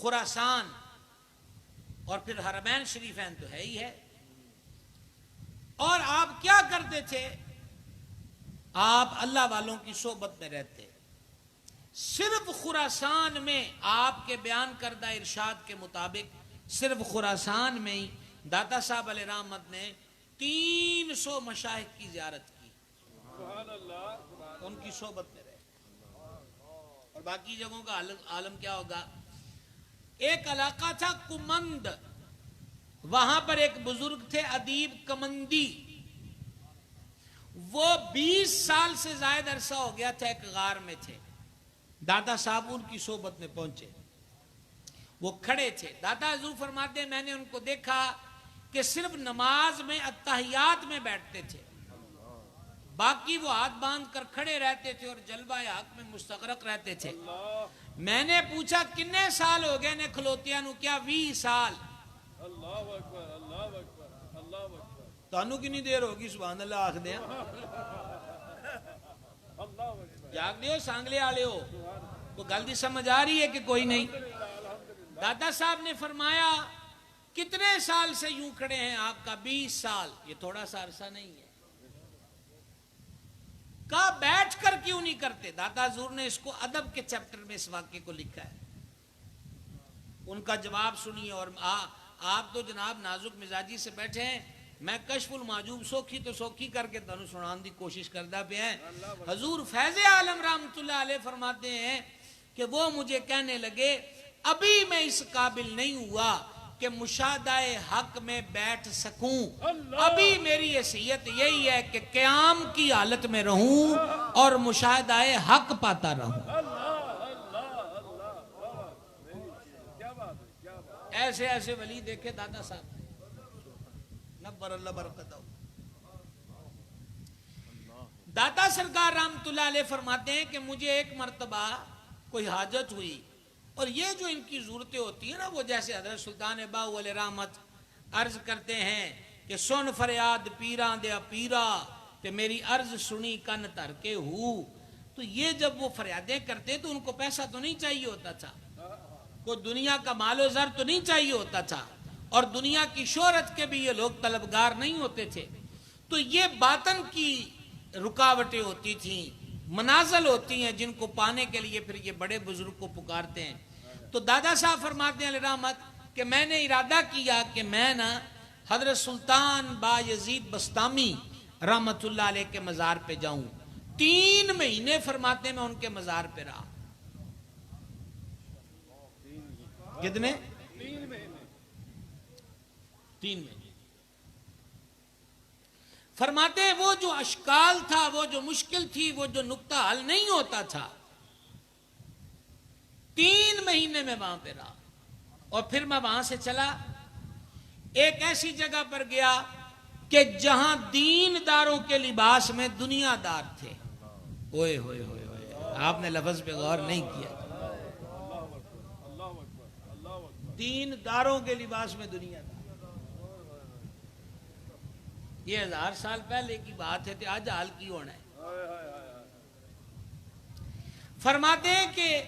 خراسان اور پھر حرمین شریفین تو ہے ہی ہے. اور آپ کیا کرتے تھے؟ آپ اللہ والوں کی صحبت میں رہتے. صرف خراسان میں آپ کے بیان کردہ ارشاد کے مطابق صرف خراسان میں ہی داتا صاحب علیہ رحمت نے 300 مشائخ کی زیارت کی. ان کی صحبت میں رہے. اور باقی جگہوں کا عالم کیا ہوگا. ایک علاقہ تھا کمند، وہاں پر ایک بزرگ تھے ادیب کمندی. وہ 20 سال سے زائد عرصہ ہو گیا تھا ایک غار میں تھے. دادا صاحب ان کی صحبت میں پہنچے. وہ کھڑے تھے. دادا حضور فرماتے ہیں میں نے ان کو دیکھا کہ صرف نماز میں اتحیات میں بیٹھتے تھے، باقی وہ ہاتھ باندھ کر کھڑے رہتے تھے اور جلوہ حق میں مستغرق رہتے تھے. میں نے پوچھا کتنے سال ہو گئے نے کھلوتیاں نو؟ کیا 20 سال. اللہ اکبر اللہ اکبر اللہ اکبر. تانوں کتنی دیر ہوگی سبحان اللہ آکھ دیں. جاگ دیو سانگلے والے ہو. تو گل دی سمجھ آ رہی ہے کہ کوئی نہیں؟ دادا صاحب نے فرمایا کتنے سال سے یوں کھڑے ہیں آپ کا؟ 20 سال. یہ تھوڑا سا عرصہ نہیں ہے. کہا بیٹھ کر کیوں نہیں کرتے؟ دادا حضور نے اس کو ادب کے چیپٹر میں اس واقعے کو لکھا ہے. ان کا جواب سنیے. اور آپ تو جناب نازک مزاجی سے بیٹھے ہیں. میں کشف المعجوب سوکھی تو سوکھی کر کے تنو سنان دی کوشش کردہ پہ ہیں. حضور فیض عالم رحمت اللہ علیہ فرماتے ہیں کہ وہ مجھے کہنے لگے ابھی میں اس قابل نہیں ہوا کہ مشاہدہ حق میں بیٹھ سکوں. ابھی میری حیثیت یہی ہے کہ قیام کی حالت میں رہوں اور مشاہدہ حق پاتا رہوں. ایسے ایسے ولی دیکھے دادا صاحب. نبر اللہ برکتہ. داتا سرکار رحمت اللہ علیہ فرماتے ہیں کہ مجھے ایک مرتبہ کوئی حاجت ہوئی اور یہ جو ان کی ضرورتیں ہوتی ہیں نا، وہ جیسے حضرت سلطان باہو علیہ رحمت عرض کرتے ہیں کہ سن فریاد پیران دیا پیرا کہ میری عرض سنی کن تر کے ہو. تو یہ جب وہ فریادیں کرتے تو ان کو پیسہ تو نہیں چاہیے ہوتا تھا، کوئی دنیا کا مال و زر تو نہیں چاہیے ہوتا تھا، اور دنیا کی شہرت کے بھی یہ لوگ طلبگار نہیں ہوتے تھے. تو یہ باطن کی رکاوٹیں ہوتی تھیں، منازل ہوتی ہیں جن کو پانے کے لیے پھر یہ بڑے بزرگ کو پکارتے ہیں. تو دادا صاحب فرماتے ہیں علیہ رحمت کہ میں نے ارادہ کیا کہ میں نا حضرت سلطان با یزید بستامی رحمت اللہ علیہ کے مزار پہ جاؤں. 3 مہینے فرماتے ہیں میں ان کے مزار پہ رہا. کتنے؟ 3 مہینے. فرماتے ہیں وہ جو اشکال تھا، وہ جو مشکل تھی، وہ جو نقطہ حل نہیں ہوتا تھا، 3 مہینے میں وہاں پہ رہا. اور پھر میں وہاں سے چلا ایک ایسی جگہ پر گیا کہ جہاں دینداروں کے لباس میں دنیا دار تھے. اوئے ہوئے ہوئے ہوئے، آپ نے لفظ پہ غور نہیں کیا. دینداروں کے لباس میں دنیا دار. یہ 1000 سال پہلے کی بات ہے، آج حال کی ہونا ہے. فرماتے ہیں کہ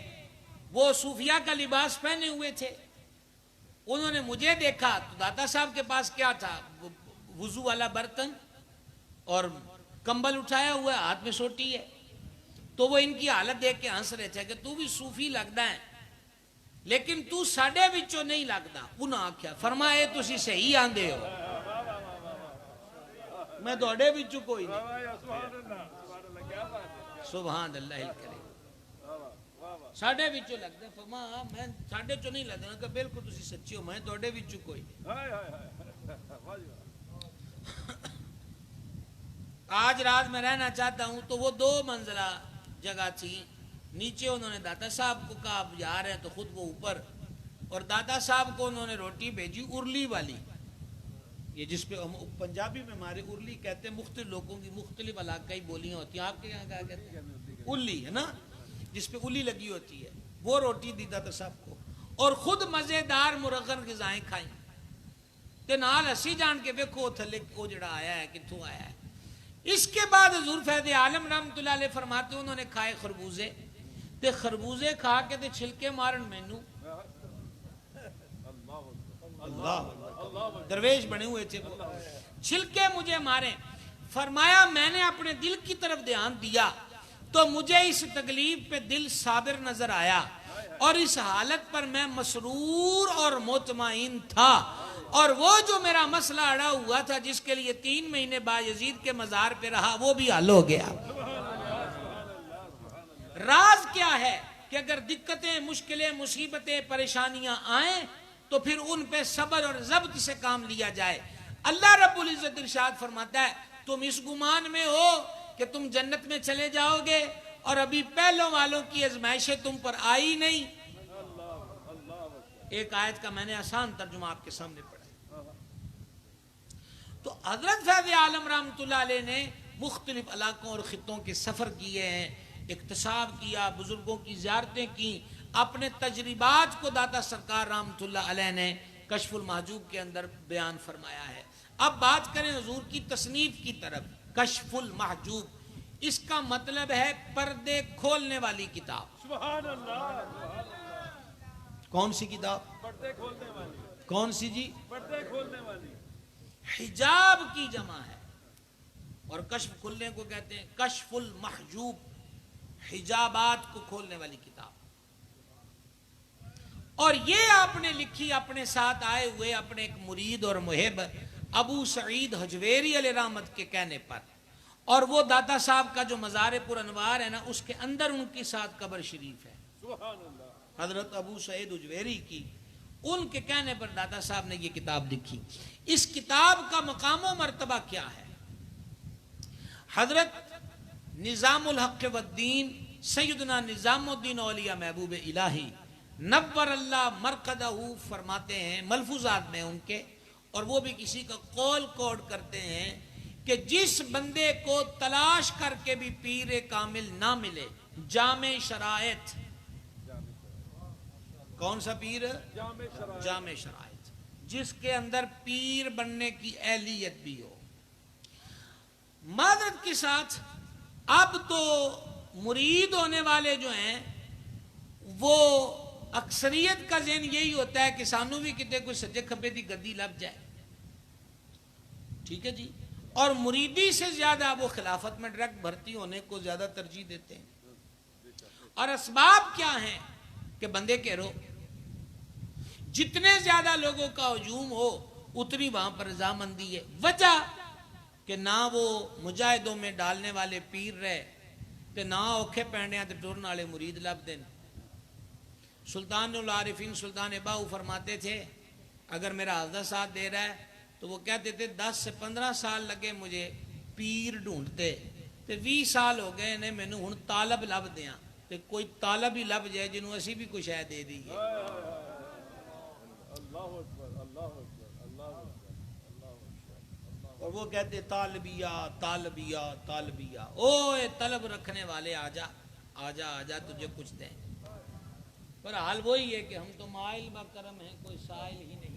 وہ صوفیہ کا لباس پہنے ہوئے تھے. انہوں نے مجھے دیکھا تو داتا صاحب کے پاس کیا تھا؟ وضو والا برتن اور کمبل اٹھایا ہوا ہے، ہاتھ میں سوٹی ہے. تو وہ ان کی حالت دیکھ کے ہنس رہے تھے کہ تو بھی صوفی لگتا ہے لیکن تو ساڈے وچوں نہیں لگتا. انہوں نے آکھیا فرمایا تسی صحیح آندے ہو، میں دوڑے وچوں کوئی نہیں. سبحان اللہ الکریم. ساڈے وچوں لگدا فرما میں ساڈے چوں نہیں لگدا کہ بالکل تسی سچے ہو، میں دوڑے وچوں کوئی نہیں. آج رات میں رہنا چاہتا ہوں. تو وہ 2 منزلہ جگہ تھی. نیچے انہوں نے داتا صاحب کو کہا آپ جا رہے ہیں تو خود وہ اوپر. اور داتا صاحب کو انہوں نے روٹی بھیجی ارلی والی، یہ جس پہ ہم پنجابی میں ہمارے ارلی کہتے ہیں. مختلف لوگوں کی مختلف علاقائی بولیاں ہوتی ہیں. آپ کے یہاں کیا کہتے ہیں؟ الی ہے نا، جس پہ الی لگی ہوتی ہے. وہ روٹی دی داتا صاحب کو اور خود مزیدار مرغن غذائیں کھائیں. تے نال اسی جان کے ویکھو تھلے کو جڑا آیا ہے کتھوں آیا ہے. اس کے بعد حضور فیض عالم رحمت اللہ علیہ فرماتے انہوں نے کھائے خربوزے. تے خربوزے کھا کے تے چھلکے مارن مینوں اللہ درویش بنے ہوئے تھے وہ. چھلکے مجھے مارے. فرمایا میں نے اپنے دل کی طرف دھیان دیا تو مجھے اس تکلیف پہ دل صابر نظر آیا اور اس حالت پر میں مسرور اور مطمئن تھا. اور وہ جو میرا مسئلہ اڑا ہوا تھا جس کے لیے 3 مہینے بایزید کے مزار پہ رہا وہ بھی حل ہو گیا. راز کیا ہے کہ اگر دقتیں مشکلیں مصیبتیں پریشانیاں آئیں تو پھر ان پہ صبر اور ضبط سے کام لیا جائے. اللہ رب العزت ارشاد فرماتا ہے تم اس گمان میں ہو کہ تم جنت میں چلے جاؤ گے اور ابھی پہلوں والوں کی آزمائشیں تم پر آئی نہیں. ایک آیت کا میں نے آسان ترجمہ آپ کے سامنے پڑھا. تو حضرت فیض عالم رحمۃ اللہ علیہ نے مختلف علاقوں اور خطوں کے سفر کیے ہیں, اکتساب کیا, بزرگوں کی زیارتیں کی, اپنے تجربات کو داتا سرکار رحمۃ اللہ علیہ نے کشف المحجوب کے اندر بیان فرمایا ہے. اب بات کریں حضور کی تصنیف کی طرف. کشف المحجوب اس کا مطلب ہے پردے کھولنے والی کتاب. سبحان اللہ. کون سی کتاب؟ پردے کھولنے والی. کون سی جی؟ پردے کھولنے والی. حجاب کی جمع ہے اور کشف کھلنے کو کہتے ہیں کشف المحجوب, حجابات کو کھولنے والی کتاب. اور یہ آپ نے لکھی اپنے ساتھ آئے ہوئے اپنے ایک مرید اور محب ابو سعید حجویری علیہ رحمت کے کہنے پر. اور وہ داتا صاحب کا جو مزار پر انوار ہے نا اس کے اندر ان کے ساتھ قبر شریف ہے. سبحان اللہ. حضرت ابو سعید حجویری کی, ان کے کہنے پر داتا صاحب نے یہ کتاب لکھی. اس کتاب کا مقام و مرتبہ کیا ہے؟ حضرت نظام الحق والدین سیدنا نظام الدین اولیاء محبوب الہی نور اللہ مرقدہ فرماتے ہیں ملفوظات میں ان کے, اور وہ بھی کسی کا قول کوڈ کرتے ہیں کہ جس بندے کو تلاش کر کے بھی پیر کامل نہ ملے, جامع شرائط. کون سا پیر؟ جامع شرائط, جس کے اندر پیر بننے کی اہلیت بھی ہو. معذرت کے ساتھ اب تو مرید ہونے والے جو ہیں وہ اکثریت کا ذہن یہی ہوتا ہے کہ سانو بھی کتے کوئی سجے کھبے دی گدی لب جائے. ٹھیک ہے جی. اور مریدی سے زیادہ وہ خلافت میں ڈائریکٹ بھرتی ہونے کو زیادہ ترجیح دیتے ہیں. اور اسباب کیا ہیں کہ بندے کے رو جتنے زیادہ لوگوں کا ہجوم ہو اتنی وہاں پر رضامندی ہے. وجہ کہ نہ وہ مجاہدوں میں ڈالنے والے پیر رہے تے نہ اوکھے پہننے تے ٹرن والے مرید لب دین. سلطان العارفین سلطان باہو فرماتے تھے اگر میرا حافظہ ساتھ دے رہا ہے تو وہ کہتے تھے 10 سے 15 سال لگے مجھے پیر ڈھونڈتے تے 20 سال ہو گئے نے مینوں ہن طالب لب دیاں تے کوئی طالب ہی لب جائے جنوں اسی بھی کچھ ہے دے دیئے. اللہ اکبر. اللہ اکبر. اللہ اکبر. اللہ اکبر. اور وہ کہتے طالبیہ طالبیہ طالبیہ. اوے طلب رکھنے والے آجا آجا آجا تجھے کچھ دیں. پر حال وہی ہے کہ ہم تو مائل با کرم ہیں کوئی سائل ہی نہیں.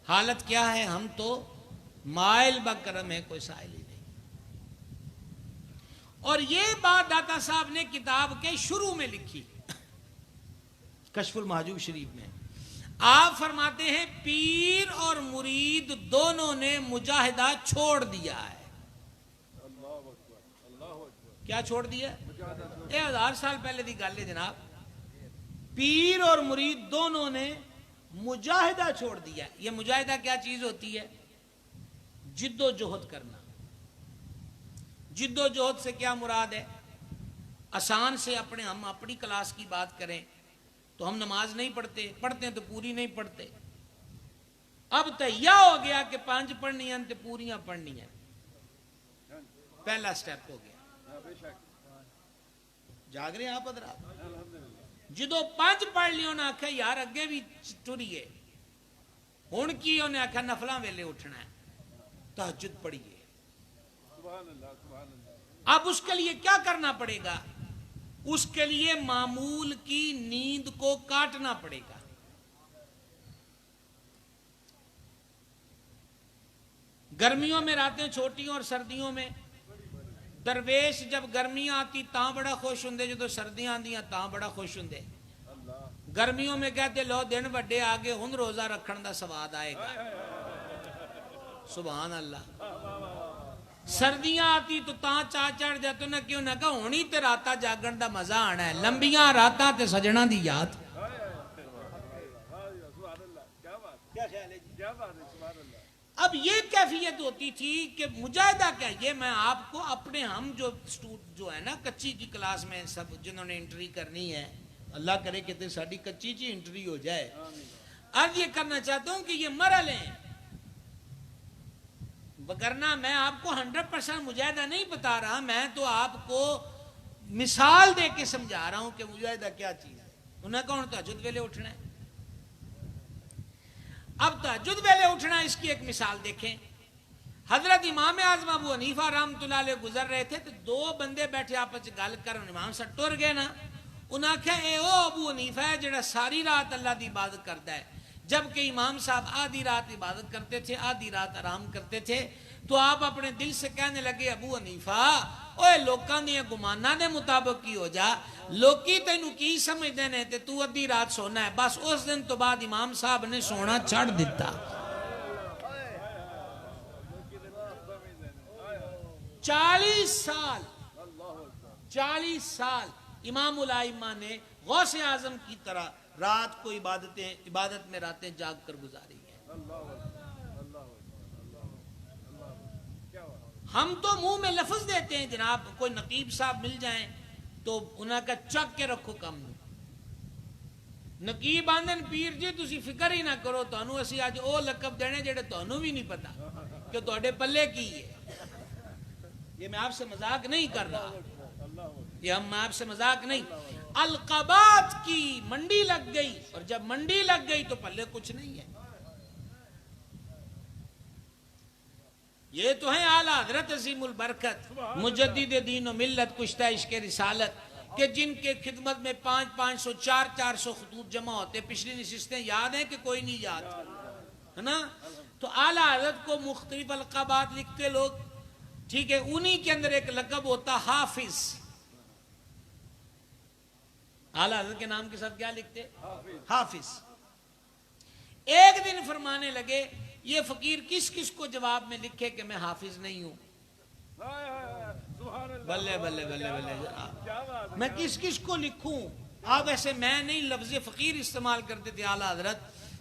حالت کیا ہے؟ ہم تو مائل با کرم ہیں کوئی سائل ہی نہیں. اور یہ بات داتا صاحب نے کتاب کے شروع میں لکھی کشف المحجوب شریف میں. آپ فرماتے ہیں پیر اور مرید دونوں نے مجاہدہ چھوڑ دیا ہے. اللہ اکبر. اللہ اکبر. کیا چھوڑ دیا؟ 1000 سال پہلے دی گل ہے جناب. پیر اور مرید دونوں نے مجاہدہ چھوڑ دیا. یہ مجاہدہ کیا چیز ہوتی ہے؟ جد و جہد کرنا. جد و جہد سے کیا مراد ہے؟ آسان سے ہم اپنی کلاس کی بات کریں تو ہم نماز نہیں پڑھتے, پڑھتے ہیں تو پوری نہیں پڑھتے. اب تو یہ ہو گیا کہ 5 پڑھنی ہیں تو پوریاں پڑھنی ہیں. پہلا سٹیپ ہو گیا. جاگ رہے ہیں آپ حضرات؟ جدو 5 پڑھ لی انہیں آکھا یار اگے بھی ٹریے, ہن کی انہیں آکھا نفلاں ویلے اٹھنا ہے, تہجد پڑھیے. سبحان اللہ. سبحان اللہ. اب اس کے لیے کیا کرنا پڑے گا؟ اس کے لیے معمول کی نیند کو کاٹنا پڑے گا. گرمیوں میں راتیں چھوٹی اور سردیوں میں درویش جب گرمیاں آتی تاں بڑا خوش ہوندے, جدو سردیاں آندیاں تاں بڑا خوش ہوندے. گرمیوں میں کہتے لو دن بڑے آگے ہن روزہ رکھن دا سواد آئے گا. سبحان اللہ. سردیاں آتی تو تاں چاہ چڑھ جاتے نہ کیوں نہ کہ ہونی تے راتاں جاگن دا مزہ آنا ہے. لمبیاں راتاں تے سجنا دی یاد. اب یہ کیفیت ہوتی تھی کہ مجاہدہ کیا یہ میں آپ کو اپنے ہم جو ہے نا کچی کی کلاس میں سب جنہوں نے انٹری کرنی ہے اللہ کرے کہ ساڑی کچی چی انٹری ہو جائے. اب یہ کرنا چاہتا ہوں کہ یہ مرحلے ہیں وگرنہ میں آپ کو 100% مجاہدہ نہیں بتا رہا. میں تو آپ کو مثال دے کے سمجھا رہا ہوں کہ مجاہدہ کیا چیز ہے. انہیں کون تہجد ویلے اٹھنا ہے. اب تہجد ویلے اٹھنا اس کی ایک مثال دیکھیں. حضرت امام اعظم ابو حنیفہ رحمۃ اللہ علیہ گزر رہے تھے تو دو بندے بیٹھے آپس گل کر امام سے ٹر گئے نا. انہاں آخیا اے او ابو حنیفہ ہے جڑا ساری رات اللہ دی عبادت کرتا ہے جبکہ امام صاحب آدھی رات عبادت کرتے تھے آدھی رات آرام کرتے تھے. تو آپ اپنے دل سے کہنے لگے ابو حنیفہ اوے لوکاں دی گماناں دے مطابق کی ہو جا. لوکی تینوں کی سمجھدے نے تے تو ادھی رات سونا ہے. بس اس دن تو بعد امام صاحب نے سونا چھڑ دیتا. 40 سال امام الائمہ نے غوث اعظم کی طرح رات کو عبادت میں راتیں جاگ کر گزاری ہیں. ہم تو منہ میں لفظ دیتے ہیں جناب کوئی نقیب صاحب مل جائیں تو انہاں کا چک کے رکھو کم. نقیب آندن پیر جی تسی فکر ہی نہ کرو تانوں اسی اج او لقب دینے جڑے تانوں بھی نہیں پتا کہ تواڈے پلے کی ہے. یہ میں آپ سے مذاق نہیں کر رہا. یہ ہم آپ سے مذاق نہیں. القابات کی منڈی لگ گئی اور جب منڈی لگ گئی تو پلے کچھ نہیں ہے. یہ تو ہیں اعلیٰ حضرت عظیم البرکت مجدد دین و ملت کشتہ عشق رسالت کہ جن کے خدمت میں 500 400 خطوط جمع ہوتے. پچھلی نشستیں یاد ہیں کہ کوئی نہیں یاد ہے نا. تو اعلیٰ حضرت کو مختلف القابات لکھتے لوگ. ٹھیک ہے انہی کے اندر ایک لقب ہوتا حافظ. اعلیٰ حضرت کے نام کے ساتھ کیا لکھتے حافظ. ایک دن فرمانے لگے یہ فقیر کس کس کو جواب میں لکھے کہ میں حافظ نہیں ہوں. بلے بلے بلے بلے میں کس کس کو لکھوں. آپ ایسے میں نہیں لفظ فقیر استعمال کرتے تھے اعلیٰ حضرت.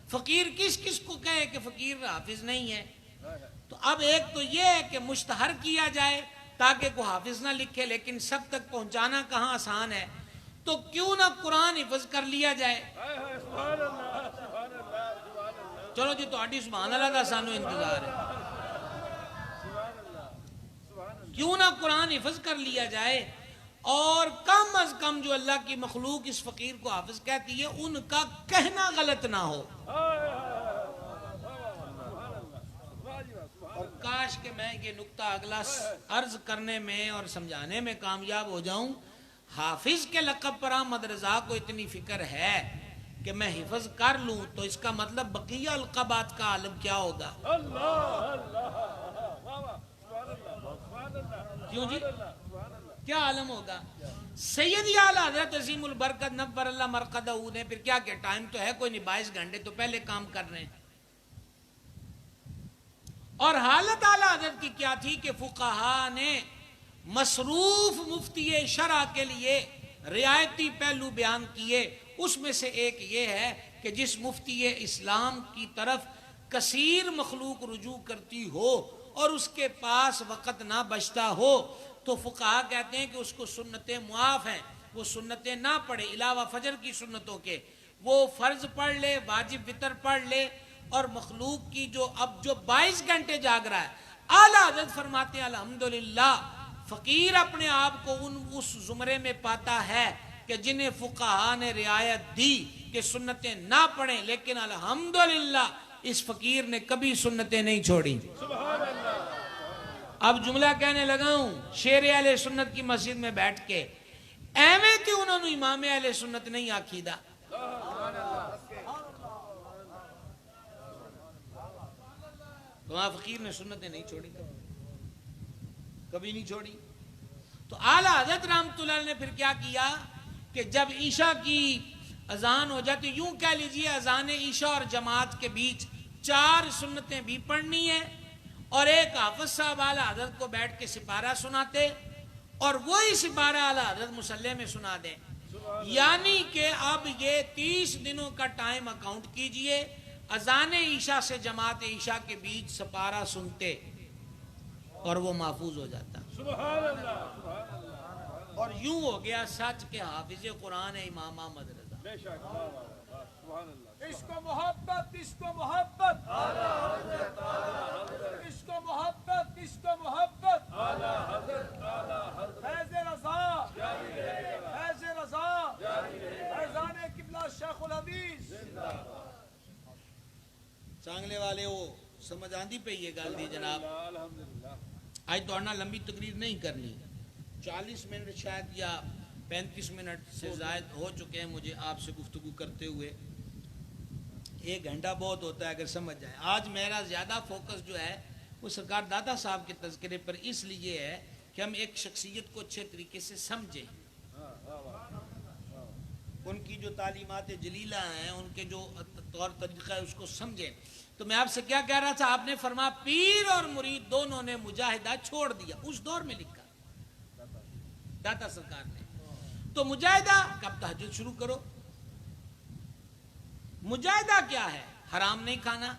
فقیر کس کس کو کہے کہ فقیر حافظ نہیں ہے. تو اب ایک تو یہ ہے کہ مشتہر کیا جائے تاکہ کوئی حافظ نہ لکھے لیکن سب تک پہنچانا کہاں آسان ہے. تو کیوں نہ قرآن حفظ کر لیا جائے. چلو جی تو آڈی سبحان اللہ دا سانو انتظار ہے. کیوں نہ قرآن حفظ کر لیا جائے اور کم از کم جو اللہ کی مخلوق اس فقیر کو حافظ کہتی ہے ان کا کہنا غلط نہ ہو. اور کاش کہ میں یہ نقطہ اگلا عرض کرنے میں اور سمجھانے میں کامیاب ہو جاؤں. حافظ کے لقب پر احمد رضا کو اتنی فکر ہے کہ میں حفظ کر لوں تو اس کا مطلب بقیہ القابات کا عالم کیا ہوگا. کیوں جی کیا عالم ہوگا. سیدی اعلیٰ حضرت عظیم البرکت نبر اللہ مرقدہ نے پھر کیا کہ ٹائم تو ہے کوئی نہیں 22 گھنٹے تو پہلے کام کر رہے ہیں. اور حالت اعلیٰ حضرت کی کیا تھی کہ فقہا نے مصروف مفتی شرع کے لیے رعایتی پہلو بیان کیے. اس میں سے ایک یہ ہے کہ جس مفتی اسلام کی طرف کثیر مخلوق رجوع کرتی ہو اور اس کے پاس وقت نہ بچتا ہو تو فقہا کہتے ہیں کہ اس کو سنتیں معاف ہیں. وہ سنتیں نہ پڑھے علاوہ فجر کی سنتوں کے. وہ فرض پڑھ لے واجب وتر پڑھ لے اور مخلوق کی جو 22 گھنٹے جاگ رہا ہے. اعلیٰ حضرت فرماتے ہیں الحمدللہ فقیر اپنے آپ کو اس زمرے میں پاتا ہے کہ جنہیں فقہا نے رعایت دی کہ سنتیں نہ پڑھیں لیکن الحمدللہ اس فقیر نے کبھی سنتیں نہیں چھوڑی. اب جملہ کہنے لگا ہوں شیر اہل سنت کی مسجد میں بیٹھ کے ایویں تھی انہوں نے امام اہل سنت نہیں آکھیدہ. تو وہاں فقیر نے سنتیں نہیں چھوڑی کبھی نہیں چھوڑی. تو اعلیٰ حضرت رحمت اللہ نے پھر کیا کیا کہ جب عشاء کی اذان ہو جاتی، یوں کہہ لیجئے اذان عشاء اور جماعت کے بیچ 4 سنتیں بھی پڑھنی ہے، اور ایک حافظ صاحب اعلی حضرت کو بیٹھ کے سپارہ سناتے اور وہی سپارہ اعلی حضرت مصلی میں سنا دیں، یعنی کہ اب یہ 30 دنوں کا ٹائم اکاؤنٹ کیجئے، اذان عشاء سے جماعت عشاء کے بیچ سپارہ سنتے اور وہ محفوظ ہو جاتا، سبحان اللہ سبحان اللہ اور یوں ہو گیا سچ کے حافظ قرآن ہے امام احمد رضا۔ بے شک سبحان اللہ عشق و محبت، عشق و محبت، عشق و محبت، عشق و محبت، فیض رضا، فیض رضا، فیضان قبلہ شیخ الحدیث۔ سانگلے والے وہ سمجھ آندی پہ یہ گل دی جناب، الحمدللہ آج توڑنا لمبی تقریر نہیں کرنی، 40 منٹ شاید یا 35 منٹ سے زائد ہو چکے ہیں مجھے آپ سے گفتگو کرتے ہوئے، 1 گھنٹہ بہت ہوتا ہے اگر سمجھ جائے۔ آج میرا زیادہ فوکس جو ہے وہ سرکار دادا صاحب کے تذکرے پر اس لیے ہے کہ ہم ایک شخصیت کو اچھے طریقے سے سمجھیں، ان کی جو تعلیمات جلیلہ ہیں، ان کے جو طور طریقہ ہے اس کو سمجھیں۔ تو میں آپ سے کیا کہہ رہا تھا، آپ نے فرمایا پیر اور مرید دونوں نے مجاہدہ چھوڑ دیا، اس دور میں لکھا داتا سرکار نے۔ تو مجاہدہ کب تہجد شروع کرو، مجاہدہ کیا ہے؟ حرام نہیں کھانا۔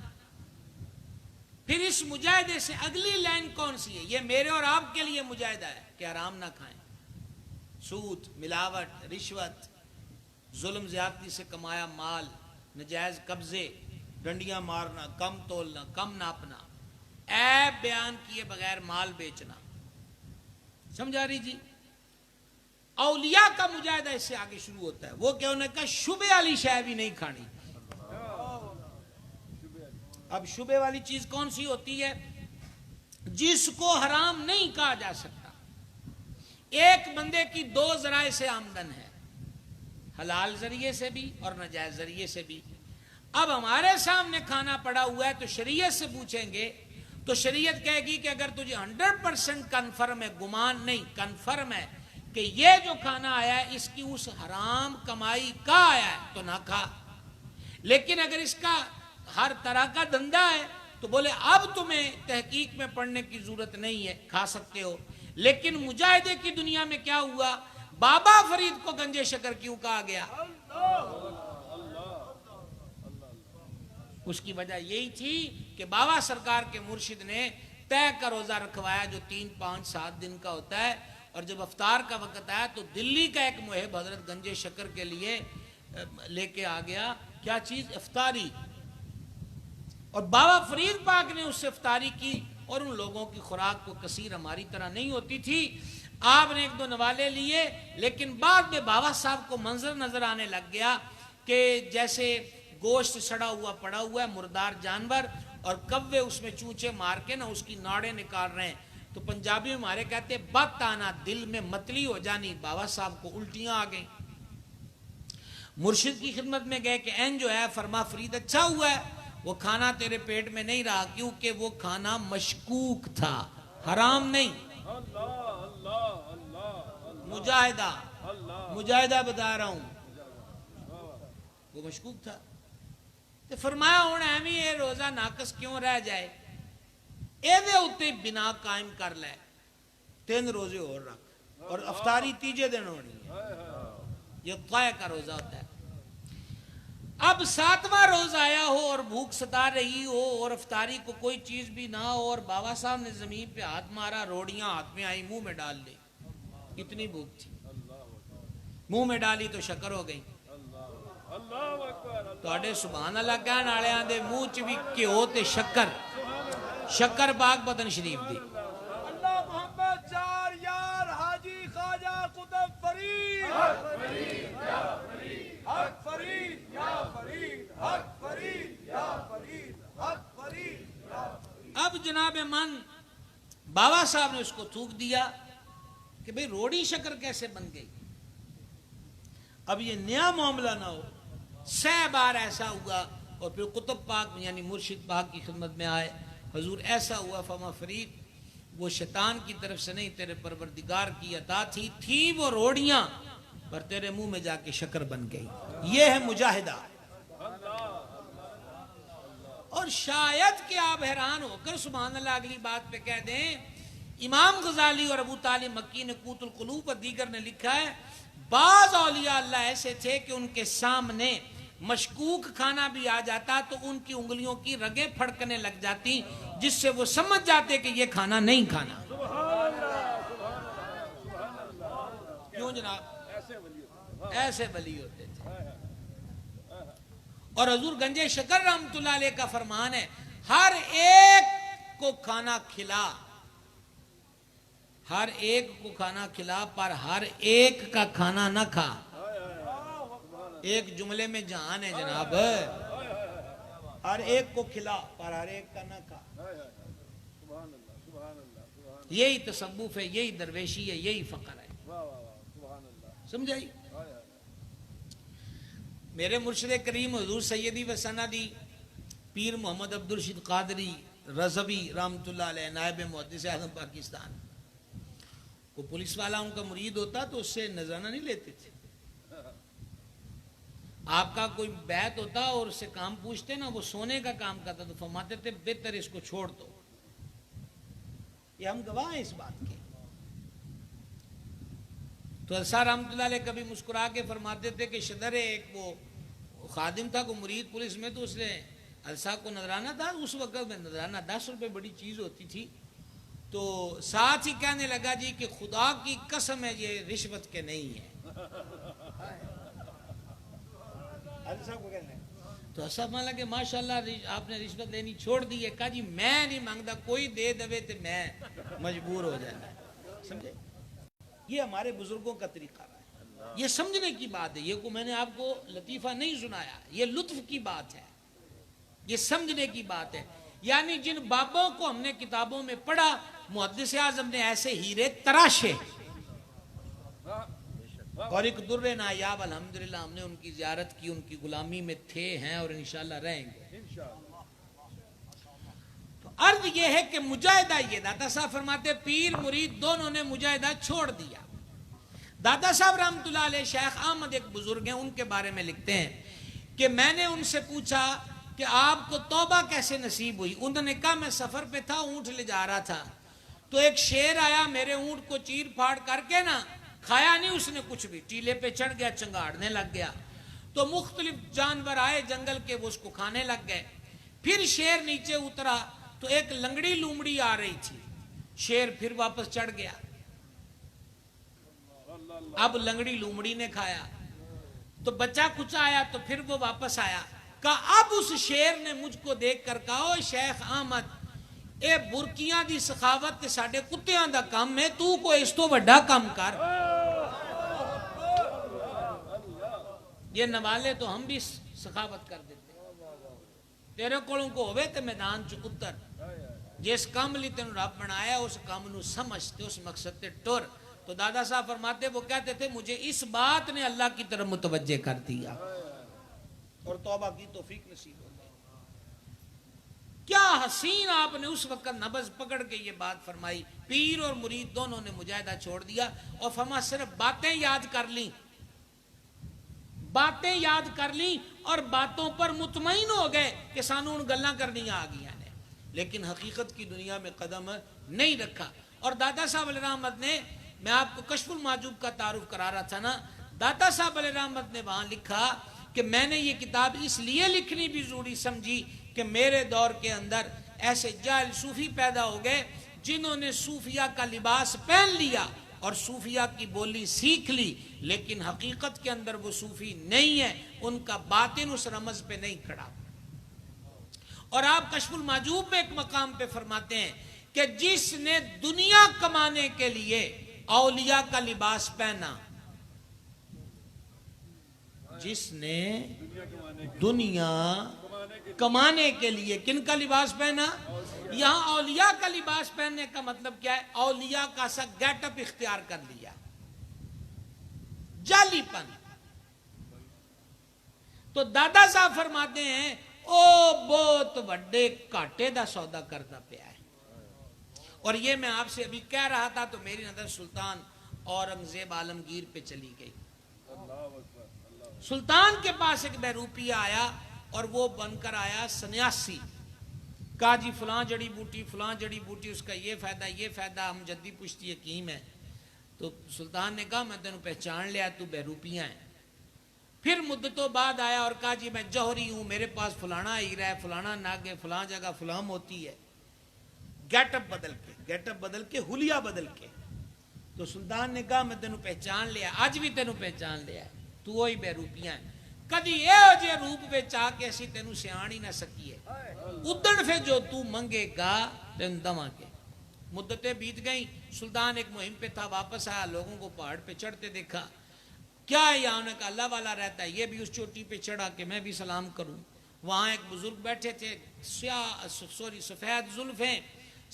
پھر اس مجاہدے سے اگلی لائن کون سی ہے؟ یہ میرے اور آپ کے لیے مجاہدہ ہے کہ حرام نہ کھائیں، سود، ملاوٹ، رشوت، ظلم زیادتی سے کمایا مال، نجائز قبضے، ڈنڈیاں مارنا، کم تولنا، کم ناپنا، عیب بیان کیے بغیر مال بیچنا، سمجھا رہی جی؟ اولیاء کا مجاہدہ اس سے آگے شروع ہوتا ہے، وہ کہ انہوں نے کہا شبے والی شے بھی نہیں کھانی۔ اب شبے والی چیز کون سی ہوتی ہے؟ جس کو حرام نہیں کہا جا سکتا۔ ایک بندے کی 2 ذرائع سے آمدن ہے، حلال ذریعے سے بھی اور ناجائز ذریعے سے بھی۔ اب ہمارے سامنے کھانا پڑا ہوا ہے تو شریعت سے پوچھیں گے تو شریعت کہے گی کہ اگر تجھے 100% کنفرم ہے، گمان نہیں، کنفرم ہے کہ یہ جو کھانا آیا ہے اس کی اس حرام کمائی کا آیا ہے تو نہ کھا، لیکن اگر اس کا ہر طرح کا دھندا ہے تو بولے اب تمہیں تحقیق میں پڑھنے کی ضرورت نہیں ہے، کھا سکتے ہو۔ لیکن مجاہدے کی دنیا میں کیا ہوا؟ بابا فرید کو گنجے شکر کیوں کہا گیا؟ اس کی وجہ یہی تھی کہ بابا سرکار کے مرشد نے طے کا روزہ رکھوایا جو 3، 5، 7 دن کا ہوتا ہے، اور جب افطار کا وقت آیا تو دلی کا ایک محب حضرت گنجے شکر کے لیے لے کے آ گیا، کیا چیز؟ افطاری، اور بابا فرید پاک نے اس سے افطاری کی، اور ان لوگوں کی خوراک کو کثیر ہماری طرح نہیں ہوتی تھی، آپ نے 1-2 نوالے لیے، لیکن بعد میں بابا صاحب کو منظر نظر آنے لگ گیا کہ جیسے گوشت سڑا ہوا پڑا ہوا ہے، مردار جانور، اور کوے اس میں چونچے مار کے نا اس کی ناڑیں نکال رہے ہیں، تو پنجابی میں ہمارے کہتے ہیں بات آنا، دل میں متلی ہو جانی۔ بابا صاحب کو الٹیاں آ گئیں، مرشد کی خدمت میں گئے کہ این جو ہے، فرما فرید اچھا ہوا ہے وہ کھانا تیرے پیٹ میں نہیں رہا، کیونکہ وہ کھانا مشکوک تھا، حرام نہیں۔ مجاہدہ مجاہدہ بتا رہا ہوں، وہ مشکوک تھا۔ تو فرمایا ہوں ایویں یہ روزہ ناقص کیوں رہ جائے، ایدے ہوتے بنا قائم کر لے، 3 روزے اور رکھ، اور افطاری 3 دن ہونی ہے، یہ طے کا روزہ ہوتا ہے۔ اب 7واں روز آیا ہو اور بھوک ستا رہی ہو اور افطاری کو کوئی چیز بھی نہ ہو، اور بابا صاحب نے زمین پہ ہاتھ مارا، روڑیاں ہاتھ میں آئی، منہ میں ڈال لی، اتنی بھوک تھی، منہ میں ڈالی تو شکر ہو گئی۔ توڑے سبحان اللہ کہنے والے آندے منہ چ بھی گھیو تے شکر، شکر پاک بدن شریف دی۔ اللہ محمد 4 یار حاجی خواجہ قطب فرید، حق فرید یا فرید، حق فرید یا فرید، حق فرید یا فرید، حق فرید یا فرید۔ اب جناب من بابا صاحب نے اس کو تھوک دیا کہ بھئی روڑی شکر کیسے بن گئی۔ اب یہ نیا معاملہ نہ ہو، 6 بار ایسا ہوا، اور پھر قطب پاک یعنی مرشد پاک کی خدمت میں آئے، حضور ایسا ہوا، فما فرید وہ شیطان کی طرف سے نہیں، تیرے پروردگار کی عطا تھی وہ روڑیاں پر تیرے منہ میں جا کے شکر بن گئی. یہ ہے مجاہدہ. اور شاید کہ آپ حیران ہو کر سبحان اللہ اگلی بات پہ کہہ دیں, امام غزالی اور ابو طالب مکی نے قوت القلوب اور دیگر نے لکھا ہے, بعض اولیاء اللہ ایسے تھے کہ ان کے سامنے مشکوک کھانا بھی آ جاتا تو ان کی انگلیوں کی رگیں پھڑکنے لگ جاتی, جس سے وہ سمجھ جاتے کہ یہ کھانا نہیں کھانا. کیوں جناب؟ ایسے ولی ہوتے تھے. اور حضور گنج شکر رحمت اللہ علیہ کا فرمان ہے, ہر ایک کو کھانا کھلا, ہر ایک کو کھانا کھلا, پر ہر ایک کا کھانا نہ کھا. ایک جملے میں جہان ہے جناب, ہر ایک کو کھلا پر ہر ایک کا نہ کھا. یہی تصوف ہے, یہی درویشی ہے, یہی فقر ہے. سمجھائی؟ میرے مرشد کریم حضور سیدی و سندی پیر محمد عبدالرشید قادری رضوی رحمت اللہ علیہ, نائب محدث اعظم پاکستان, کو پولیس والا ان کا مرید ہوتا تو اس سے نذرانہ نہیں لیتے تھے. آپ کا کوئی بیعت ہوتا اور اس سے کام پوچھتے نا, وہ سونے کا کام کرتا تو فرماتے تھے بہتر اس کو چھوڑ دو. یہ ہم گواہ ہیں اس بات کے. تو السا رحمت اللہ علیہ کبھی مسکرا کے فرماتے تھے کہ شدر ایک وہ خادم تھا کو مرید پولیس میں, تو اس نے السا کو نذرانہ تھا, اس وقت میں نذرانہ 10 روپے بڑی چیز ہوتی تھی, تو ساتھ ہی کہنے لگا جی کہ خدا کی قسم ہے یہ رشوت کے نہیں ہے. تو ایسا مانا کہ ماشاءاللہ آپ نے رشوت لینی چھوڑ دی ہے. کہا جی میں نہیں مانگتا, کوئی دے دوے تو میں مجبور ہو جانا. سمجھے؟ یہ ہمارے بزرگوں کا طریقہ ہے. یہ سمجھنے کی بات ہے, یہ کو میں نے آپ کو لطیفہ نہیں سنایا, یہ لطف کی بات ہے, یہ سمجھنے کی بات ہے. یعنی جن بابوں کو ہم نے کتابوں میں پڑھا, محدث اعظم نے ایسے ہیرے تراشے, اور ایک در نایاب الحمدللہ ہم نے ان کی زیارت کی, ان کی غلامی میں تھے, ہیں اور انشاءاللہ رہیں گے. تو عرض یہ ہے کہ مجاہدہ, یہ داتا صاحب فرماتے پیر مرید دونوں نے مجاہدہ چھوڑ دیا. داتا صاحب رحمت اللہ علیہ شیخ احمد ایک بزرگ ہیں, ان کے بارے میں لکھتے ہیں کہ میں نے ان سے پوچھا کہ آپ کو توبہ کیسے نصیب ہوئی. انہوں نے کہا میں سفر پہ تھا, اونٹ لے جا رہا تھا, تو ایک شیر آیا, میرے اونٹ کو چیر پھاڑ کر کے نا, کھایا نہیں اس نے کچھ بھی, ٹیلے پہ چڑھ گیا, چنگاڑنے لگ گیا. تو مختلف جانور آئے جنگل کے, وہ اس کو کھانے لگ گئے. پھر شیر نیچے اترا تو ایک لنگڑی لومڑی آ رہی تھی, شیر پھر واپس چڑھ گیا. اب لنگڑی لومڑی نے کھایا تو بچہ کچھ آیا, تو پھر وہ واپس آیا. کہا اب اس شیر نے مجھ کو دیکھ کر کہا, او شیخ احمد, اے برکیاں دی سخاوت تے ساڈے کتیاں دا کام ہے, تو کوئی اس تو بڑا کام کر. یہ نوالے تو ہم بھی سخاوت کر دیتے, تیرے کولوں کو ہوئے تے میدان چ اتر, جس کام لی تینوں رب بنایا اس کام نو سمجھتے, اس مقصد تے ٹر. تو دادا صاحب فرماتے, وہ کہتے تھے مجھے اس بات نے اللہ کی طرف متوجہ کر دیا اور توبہ کی توفیق نصیب ہو گئی. کیا حسین آپ نے اس وقت نبض پکڑ کے یہ بات فرمائی. پیر اور مرید دونوں نے مجاہدہ چھوڑ دیا, اور فرما صرف باتیں یاد کر لیں, باتیں یاد کر لیں اور باتوں پر مطمئن ہو گئے کہ سانو ان گلاں کرنی آ گئی نے, لیکن حقیقت کی دنیا میں قدم نہیں رکھا. اور دادا صاحب علیہ رحمت نے, میں آپ کو کشف المحجوب کا تعارف کرا رہا تھا نا, داتا صاحب علیہ رحمت نے وہاں لکھا کہ میں نے یہ کتاب اس لیے لکھنی بھی ضروری سمجھی کہ میرے دور کے اندر ایسے جاہل صوفی پیدا ہو گئے جنہوں نے صوفیہ کا لباس پہن لیا اور صوفیہ کی بولی سیکھ لی, لیکن حقیقت کے اندر وہ صوفی نہیں ہے, ان کا باطن اس رمز پہ نہیں کھڑا. اور آپ کشف المحجوب میں ایک مقام پہ فرماتے ہیں کہ جس نے دنیا کمانے کے لیے اولیاء کا لباس پہنا, جس نے دنیا کمانے کے لیے کن کا لباس پہنا, یہاں اولیاء کا لباس پہننے کا مطلب کیا ہے, اولیاء کا سا گیٹ اپ اختیار کر لیا, جعلی پن. تو دادا صاحب فرماتے ہیں او بہت بڑے کاٹے دا سودا کرتا پیا ہے. اور یہ میں آپ سے ابھی کہہ رہا تھا تو میری نظر سلطان اورنگزیب عالمگیر پہ چلی گئی. سلطان کے پاس ایک بہروپیہ آیا اور وہ بن کر آیا سنیاسی. کہا جی فلاں جڑی بوٹی اس کا یہ فائدہ ہم جدی پشتی حکیم ہے. تو سلطان نے کہا میں تینوں پہچان لیا, تو بہروپیہ ہے. پھر مدتوں بعد آیا اور کہا جی میں جوہری ہوں, میرے پاس فلانا ہیرا ہے, فلانا ناگ ہے, فلاں جگہ فلاں موتی ہے. گیٹ اپ بدل کے حلیہ بدل کے. تو سلطان نے کہا میں تینوں پہچان لیا, آج بھی تینوں پہچان لیا ہے, تو وہی بہروپیہ ہے. کدی یہ جے روپ وچ آ کے اسی تینوں سیان ہی نہ سکیے. ادن پھر جو تو منگے گا تینوں دواں گے. مدتیں بیت گئیں. سلطان ایک مہم پہ تھا, واپس آیا, لوگوں کو پہاڑ پہ چڑھتے دیکھا. کیا ہے یہاں؟ انہوں نے کہا اللہ والا رہتا ہے, یہ بھی اس چوٹی پہ چڑھا کہ میں بھی سلام کروں. وہاں ایک بزرگ بیٹھے تھے, سفید زلفیں,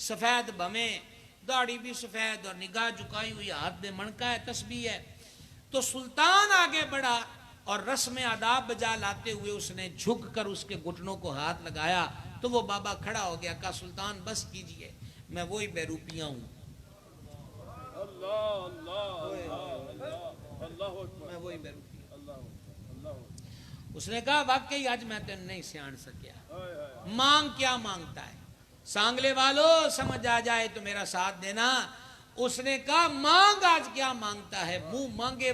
سفید بھمیں, داڑھی بھی سفید اور نگاہ جھکائی ہوئی, ہاتھ میں مڑکا ہے, تسبیح ہے. تو سلطان آگے بڑھا اور رسم آداب بجا لاتے ہوئے اس نے جھک کر اس کے گھٹنوں کو ہاتھ لگایا. تو وہ بابا کھڑا ہو گیا. کہا سلطان بس کیجئے, میں وہی بہروپیہ ہوں. میں وہی بہروپیہ ہوں. اس نے کہا واقعی آج میں تین نہیں سیان سکیا. مانگ کیا مانگتا ہے؟ سانگلے والو سمجھ آ جائے تو میرا ساتھ دینا. اس نے کہا مانگ آج کیا مانگتا ہے؟ منہ مانگے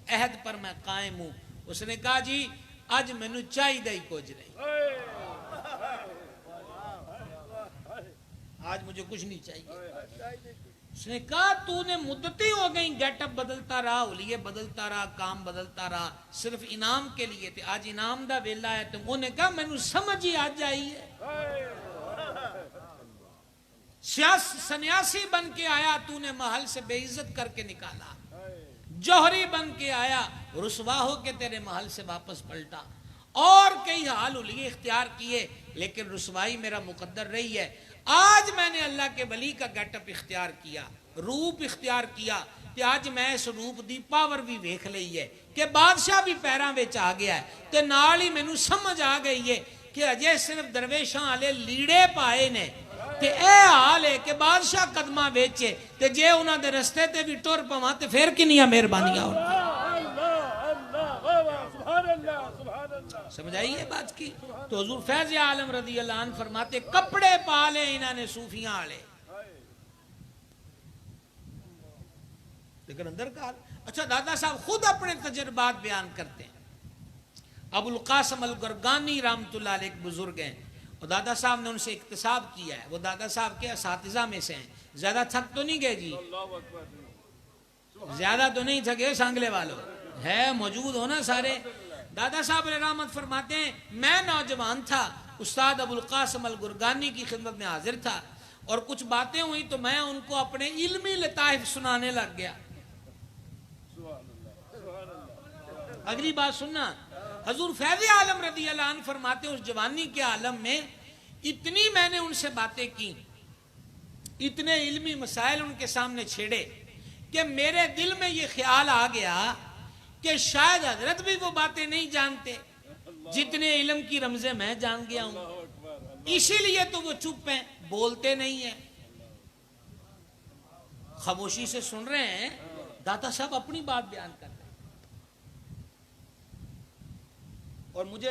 عہد پر میں قائم ہوں. اس نے کہا جی آج مینوں چاہیے ہی کچھ نہیں, آج مجھے کچھ نہیں چاہیے. اس نے کہا تو نے مدتیں ہو گئیں گیٹ اپ بدلتا رہا, حلیے بدلتا رہا, کام بدلتا رہا, صرف انعام کے لیے تھے, آج انعام دا ویلا ہے. تم انہوں نے کہا مینوں سمجھ ہی آ جائیے. سنیاسی بن کے آیا, تو نے محل سے بے عزت کر کے نکالا. جوہری بن کے آیا, رسوا ہو کے تیرے محل سے واپس پلٹا. اور کئی حال حلیے اختیار کیے, لیکن رسوائی میرا مقدر رہی ہے. آج میں نے اللہ کے ولی کا گیٹ اپ اختیار کیا, روپ اختیار کیا, کہ آج میں اس روپ دی پاور بھی ویکھ لئی ہے کہ بادشاہ بھی پیراں وچ آ گیا ہے. تے نال ہی مینوں سمجھ آ گئی ہے کہ اجے صرف درویشاں والے لیڑے پائے نے, تے اے حال ہے کہ بادشاہ قدماں ویچے, تے جے انہاں دے رستے تے بھی ٹر پواں تے پھر کنیاں مہربانیاں ہون. سمجھ آئی ہے بات کی؟ تو حضور فیض عالم رضی اللہ عنہ فرماتے کپڑے پا لے انہاں نے صوفیاں والے, لیکن اندر کا. اچھا دادا صاحب خود اپنے تجربات بیان کرتے ہیں. ابو القاسم الگرگانی رحمۃ اللہ علیہ ایک بزرگ ہیں, اور دادا صاحب نے ان سے اکتساب کیا ہے. وہ دادا صاحب کے اساتذہ میں سے ہیں. زیادہ تھک تو نہیں گئے جی؟ زیادہ تو نہیں تھکے سانگلے والوں؟ ہے موجود ہو نا سارے. دادا صاحب علیہ رحمت فرماتے ہیں میں نوجوان تھا, استاد ابو القاسم الگرگانی کی خدمت میں حاضر تھا, اور کچھ باتیں ہوئی تو میں ان کو اپنے علمی لطائف سنانے لگ گیا. اگلی بات سننا, حضور فیض عالم رضی اللہ عنہ فرماتے ہیں اس جوانی کے عالم میں اتنی میں نے ان سے باتیں کی, اتنے علمی مسائل ان کے سامنے چھیڑے, کہ میرے دل میں یہ خیال آ گیا کہ شاید حضرت بھی وہ باتیں نہیں جانتے جتنے علم کی رمزیں میں جان گیا ہوں, اسی لیے تو وہ چپ ہیں, بولتے نہیں ہیں, خاموشی سے سن رہے ہیں. داتا صاحب اپنی بات بیان کر رہے ہیں, اور مجھے